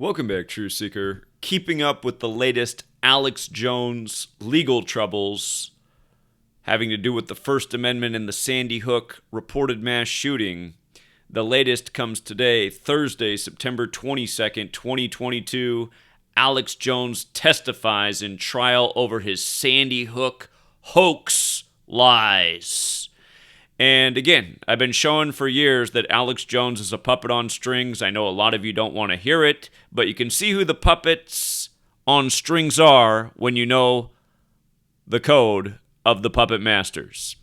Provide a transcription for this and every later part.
Welcome back, Truth Seeker. Keeping up with the latest Alex Jones legal troubles having to do with the First Amendment and the Sandy Hook reported mass shooting. The latest comes today, Thursday, September 22nd, 2022. Alex Jones testifies in trial over his Sandy Hook hoax lies. And again, I've been showing for years that Alex Jones is a puppet on strings. I know a lot of you don't want to hear it, but you can see who the puppets on strings are when you know the code of the puppet masters.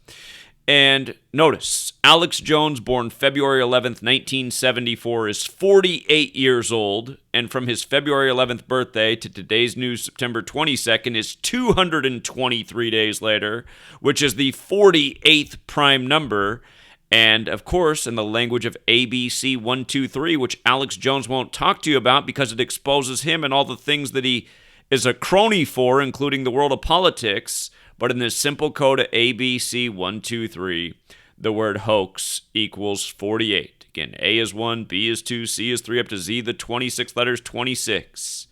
And notice, Alex Jones, born February 11th, 1974, is 48 years old, and from his February 11th birthday to today's news, September 22nd, is 223 days later, which is the 48th prime number. And, of course, in the language of ABC 123, which Alex Jones won't talk to you about because it exposes him and all the things that he is a crony for, including the world of politics. But in this simple code of ABC 123, the word hoax equals 48. Again, A is 1, B is 2, C is 3, up to Z, the 26 letters, 26.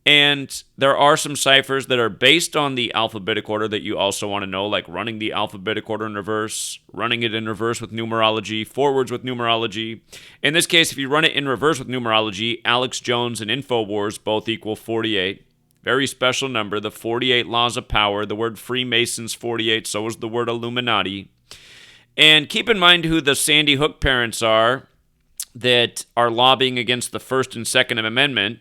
And there are some ciphers that are based on the alphabetic order that you also want to know, like running the alphabetic order in reverse, running it in reverse with numerology, forwards with numerology. In this case, if you run it in reverse with numerology, Alex Jones and InfoWars both equal 48. Very special number, the 48 laws of power. The word Freemasons 48, so is the word Illuminati. And keep in mind who the Sandy Hook parents are that are lobbying against the First and Second Amendment.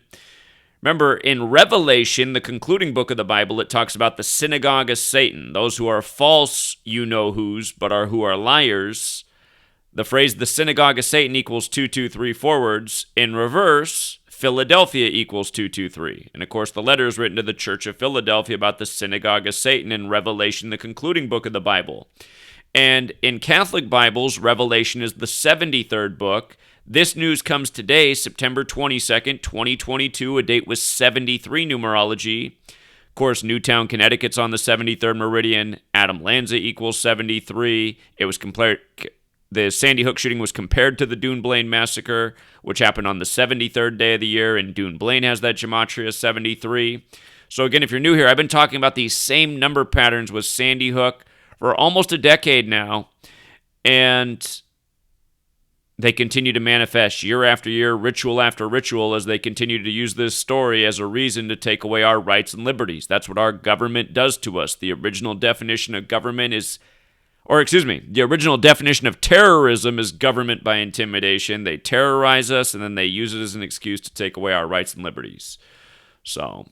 Remember, in Revelation, the concluding book of the Bible, it talks about the synagogue of Satan, those who are false you-know-whos, but who are liars. The phrase, the synagogue of Satan equals 223 forwards. In reverse, Philadelphia equals 223. And of course, the letter is written to the Church of Philadelphia about the synagogue of Satan in Revelation, the concluding book of the Bible. And in Catholic Bibles, Revelation is the 73rd book. This news comes today, September 22nd, 2022, a date with 73 numerology. Of course, Newtown, Connecticut's on the 73rd meridian. Adam Lanza equals 73. It was compared. The Sandy Hook shooting was compared to the Dune Blaine massacre, which happened on the 73rd day of the year, and Dune Blaine has that Gematria 73. So again, if you're new here, I've been talking about these same number patterns with Sandy Hook for almost a decade now, and they continue to manifest year after year, ritual after ritual, as they continue to use this story as a reason to take away our rights and liberties. That's what our government does to us. The original definition of government is the original definition of terrorism is government by intimidation. They terrorize us, and then they use it as an excuse to take away our rights and liberties. So,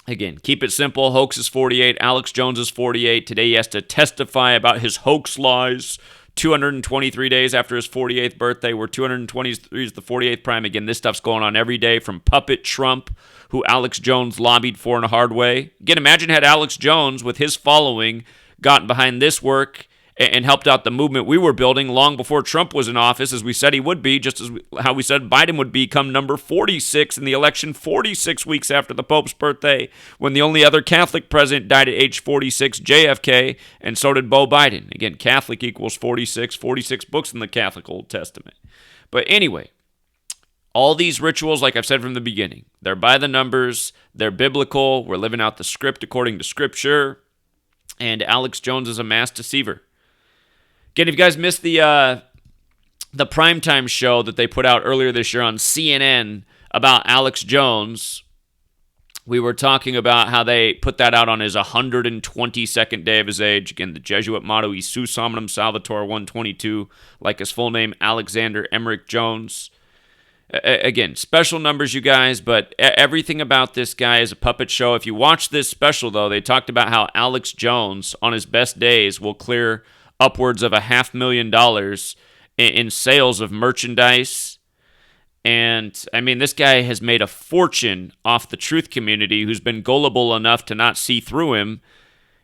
again, keep it simple. Hoax is 48. Alex Jones is 48. Today he has to testify about his hoax lies. 223 days after his 48th birthday, where 223 is the 48th prime. Again, this stuff's going on every day from Puppet Trump, who Alex Jones lobbied for in a hard way. Again, imagine had Alex Jones, with his following, gotten behind this work and helped out the movement we were building long before Trump was in office, as we said he would be, just as how we said Biden would become number 46 in the election 46 weeks after the Pope's birthday, when the only other Catholic president died at age 46, JFK, and so did Beau Biden. Again, Catholic equals 46 books in the Catholic Old Testament. But anyway, all these rituals, like I've said from the beginning, they're by the numbers, they're biblical, we're living out the script according to Scripture, and Alex Jones is a mass deceiver. Again, if you guys missed the primetime show that they put out earlier this year on CNN about Alex Jones, we were talking about how they put that out on his 122nd day of his age. Again, the Jesuit motto, Isus Hominum Salvator 122, like his full name, Alexander Emmerich Jones. Again, special numbers, you guys, but everything about this guy is a puppet show. If you watch this special, though, they talked about how Alex Jones, on his best days, will clear upwards of $500,000 in sales of merchandise. And, I mean, this guy has made a fortune off the truth community, who's been gullible enough to not see through him.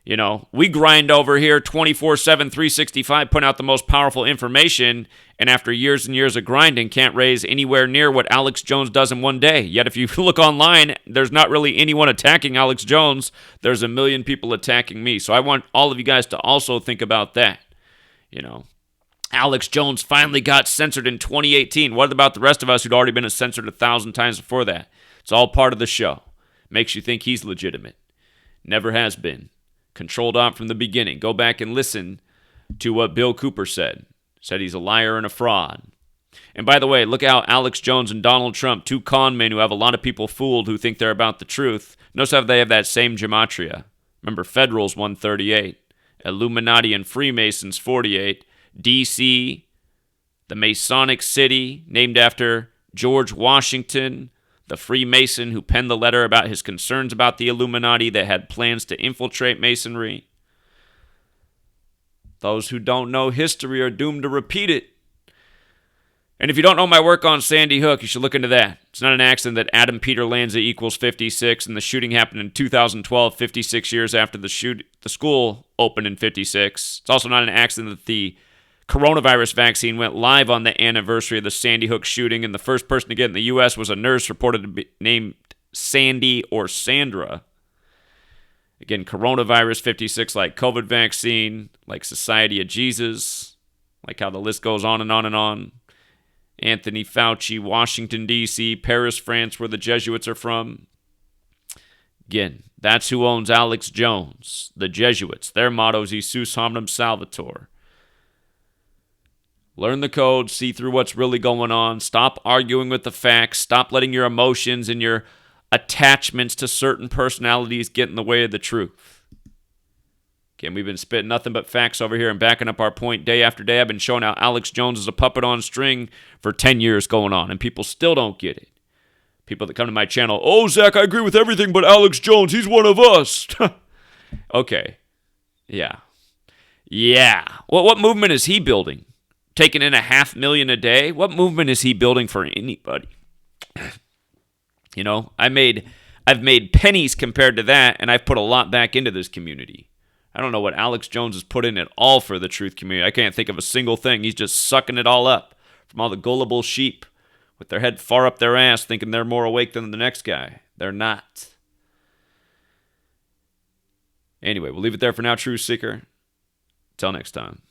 You know, we grind over here 24/7, 365, putting out the most powerful information, and after years and years of grinding, can't raise anywhere near what Alex Jones does in one day. Yet if you look online, there's not really anyone attacking Alex Jones. There's a million people attacking me. So I want all of you guys to also think about that. You know, Alex Jones finally got censored in 2018. What about the rest of us who'd already been censored 1,000 times before that? It's all part of the show. Makes you think he's legitimate. Never has been. Controlled op from the beginning. Go back and listen to what Bill Cooper said. Said he's a liar and a fraud. And by the way, look out, Alex Jones and Donald Trump, two con men who have a lot of people fooled who think they're about the truth. Notice how they have that same gematria. Remember, Federal's 138, Illuminati and Freemasons 48, D.C., the Masonic city, named after George Washington, the Freemason who penned the letter about his concerns about the Illuminati that had plans to infiltrate Masonry. Those who don't know history are doomed to repeat it. And if you don't know my work on Sandy Hook, you should look into that. It's not an accident that Adam Peter Lanza equals 56, and the shooting happened in 2012, 56 years after the school opened in 56. It's also not an accident that the coronavirus vaccine went live on the anniversary of the Sandy Hook shooting, and the first person to get it in the U.S. was a nurse reported to be named Sandy or Sandra. Again, coronavirus 56, like COVID vaccine, like Society of Jesus, like how the list goes on and on and on. Anthony Fauci, Washington, D.C., Paris, France, where the Jesuits are from. Again, that's who owns Alex Jones, the Jesuits. Their motto is Jesus Hominum Salvator. Learn the code, see through what's really going on. Stop arguing with the facts. Stop letting your emotions and your attachments to certain personalities get in the way of the truth. Again, we've been spitting nothing but facts over here and backing up our point day after day. I've been showing how Alex Jones is a puppet on string for 10 years going on, and people still don't get it. People that come to my channel, oh, Zach, I agree with everything but Alex Jones. He's one of us. Okay. Yeah. What movement is he building? Taking in 500,000 a day? What movement is he building for anybody? You know, I've made pennies compared to that, and I've put a lot back into this community. I don't know what Alex Jones has put in at all for the truth community. I can't think of a single thing. He's just sucking it all up from all the gullible sheep with their head far up their ass thinking they're more awake than the next guy. They're not. Anyway, we'll leave it there for now, Truth Seeker. Till next time.